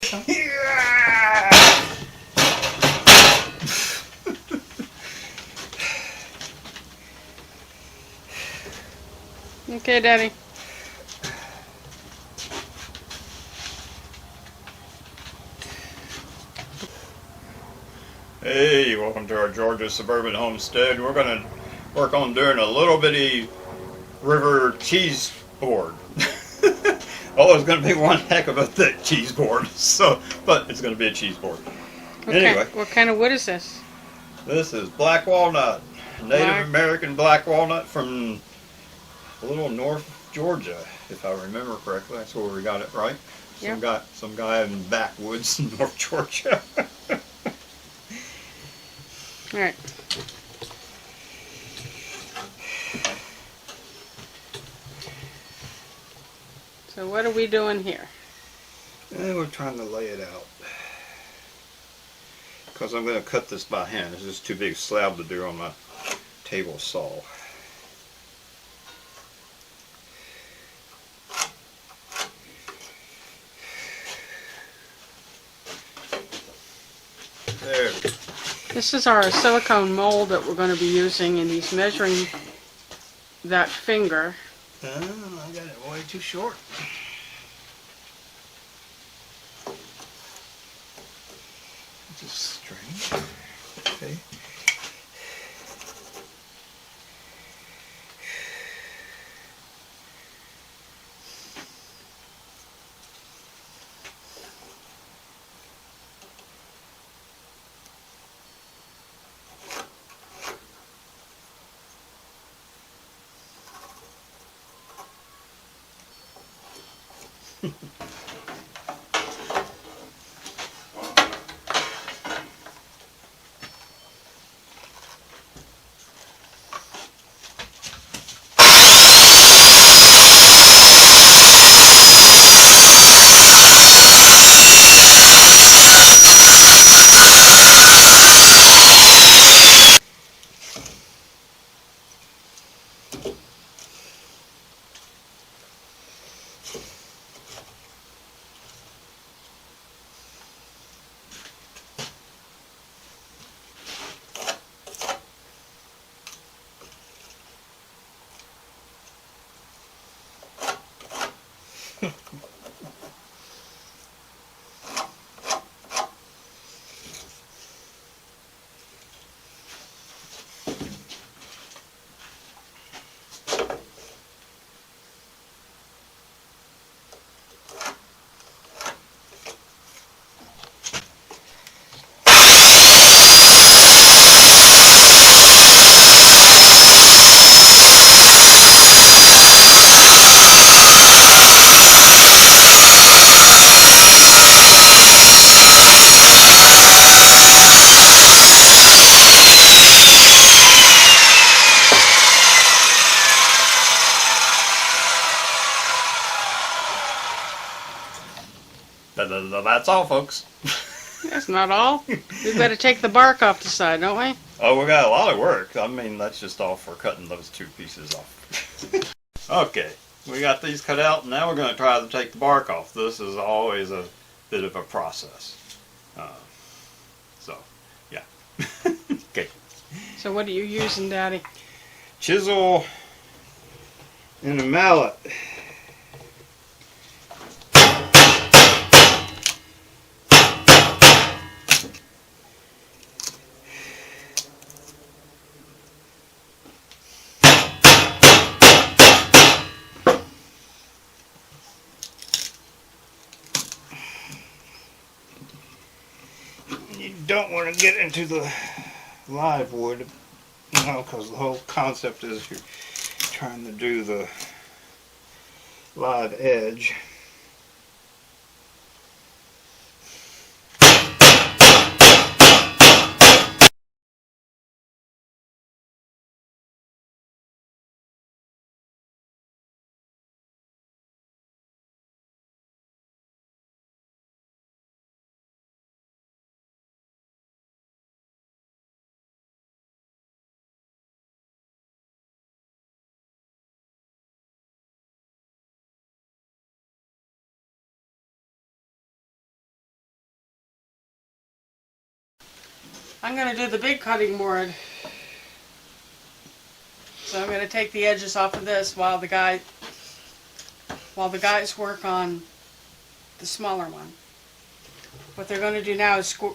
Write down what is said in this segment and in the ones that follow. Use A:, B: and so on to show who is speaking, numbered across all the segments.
A: Okay, Daddy.
B: Hey, welcome to our Georgia suburban homestead. We're going to work on doing a little bitty river cheese board. Oh, it's going to be one heck of a thick cheese board. But it's going to be a cheese board. Anyway,
A: What kind of wood is this?
B: this is black walnut, Native American black walnut from a little North Georgia, if I remember correctly. That's where we got it, right? Some guy in the backwoods in North Georgia.
A: All right. So what are we doing here?
B: And we're trying to lay it out. Because I'm going to cut this by hand. This is too big a slab to do on my table saw. There.
A: This is our silicone mold that we're going to be using, and he's measuring that finger.
B: I got it way too short. Just string. Okay. That's all, folks.
A: That's not all. We better take the bark off the side, don't we?
B: Oh, we got a lot of work. I mean, that's just all for cutting those two pieces off. Okay, we got these cut out. Now we're going to try to take the bark off. This is always a bit of a process. So, yeah. Okay.
A: So what are you using, Daddy?
B: Chisel and a mallet. You don't want to get into the live wood, you know, because the whole concept is you're trying to do the live edge.
A: I'm going to do the big cutting board. So I'm going to take the edges off of this while the guys work on the smaller one. What they're going to do now is square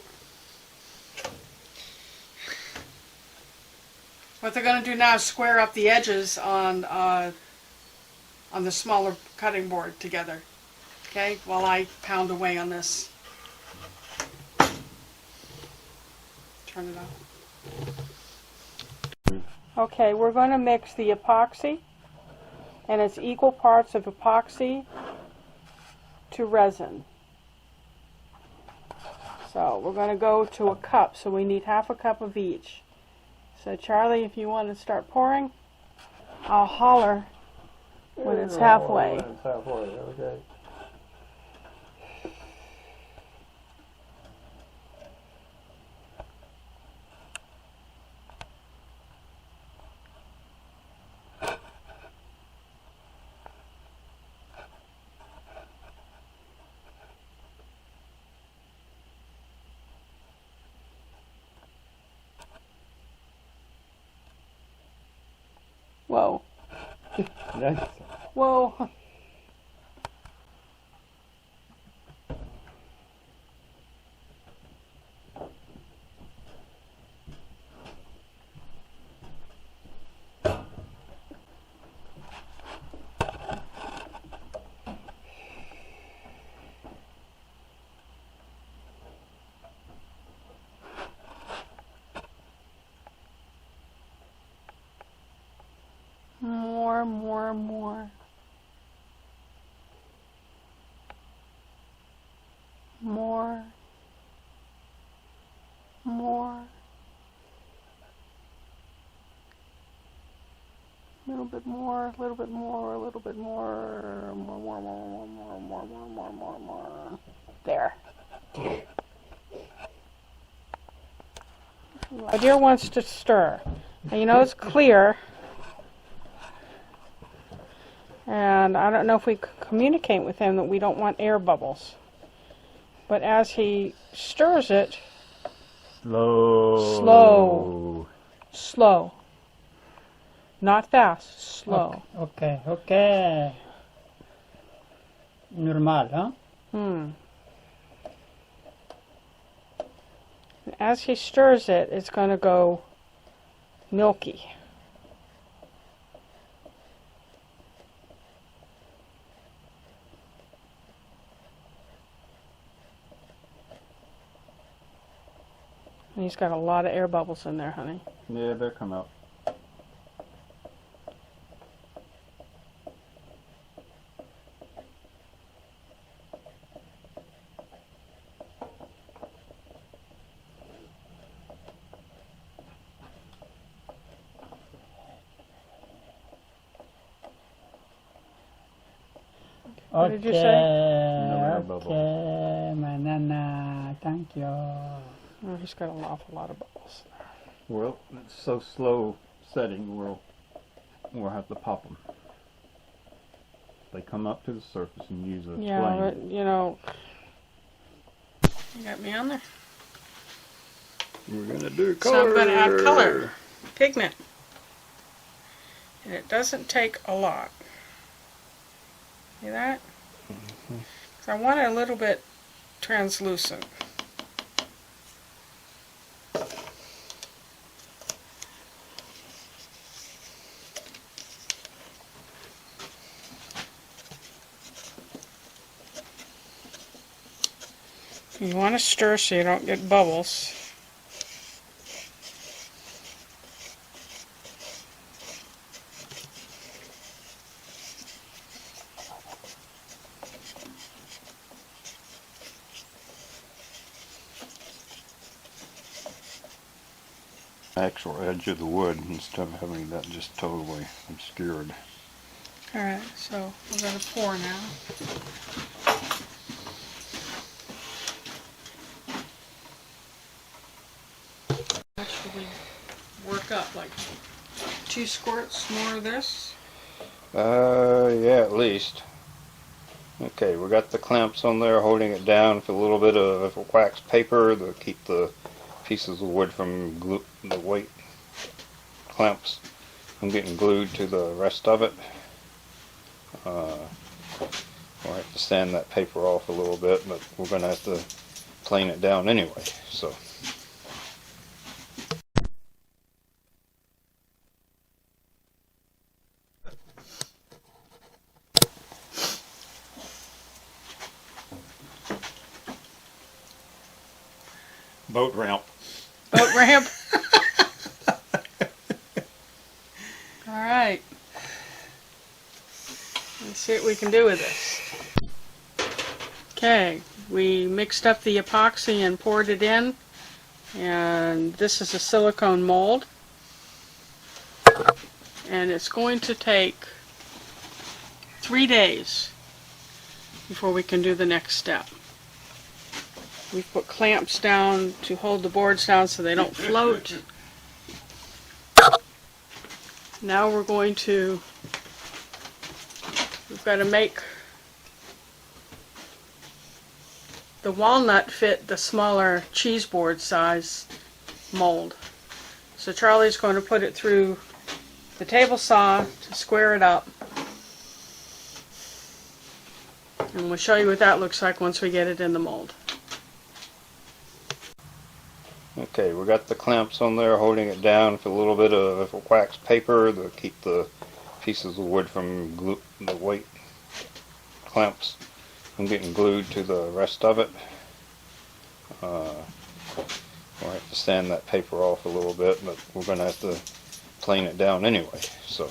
A: up the edges on the smaller cutting board together. Okay, while I pound away on this. Turn it off. Okay, we're going to mix the epoxy, and it's equal parts of epoxy to resin. So we're going to go to a cup, so we need half a cup of each. So Charlie, if you want to start pouring, I'll holler when it's halfway.
C: When it's halfway, okay.
A: Whoa.
C: Nice.
A: Whoa. More. A little bit more, a little bit more, a little bit more. More. There. My dear wants to stir. Now, you know it's clear. And I don't know if we communicate with him that we don't want air bubbles. But as he stirs it, slow. Not fast, slow.
C: Okay. Normal, huh?
A: As he stirs it, it's going to go milky. And he's got a lot of air bubbles in there, honey.
C: Yeah, they'll come out.
A: What did you say?
C: No air bubble. Okay, my nana, thank you.
A: Oh, he's got an awful lot of bubbles.
C: Well, it's so slow setting, we'll have to pop them. They come up to the surface and use a
A: Yeah,
C: flame.
A: but, you know, you got me on there.
C: We're going to do color.
A: So I'm going to add color, pigment. And it doesn't take a lot. See that? So I want it a little bit translucent. You want to stir so you don't get bubbles.
C: Actual edge of the wood instead of having that just totally obscured.
A: Alright, so we're going to pour now. Actually work up like 2 squirts more of this.
C: Yeah, at least. Okay, we got the clamps on there holding it down with a little bit of wax paper to keep the pieces of wood from the weight clamps from getting glued to the rest of it. We'll have to sand that paper off a little bit, but we're going to have to plane it down anyway. So.
B: Boat ramp.
A: Boat ramp. All right. Let's see what we can do with this. Okay, we mixed up the epoxy and poured it in, and this is a silicone mold, and it's going to take 3 days before we can do the next step. We've put clamps down to hold the boards down so they don't float. Now we're going to, we've got to make the walnut fit the smaller cheese board size mold. So Charlie's going to put it through the table saw to square it up. And we'll show you what that looks like once we get it in the mold.
C: Okay, we got the clamps on there holding it down with a little bit of wax paper to keep the pieces of wood from the weight clamps from getting glued to the rest of it. We'll have to sand that paper off a little bit, but we're going to have to plane it down anyway. So.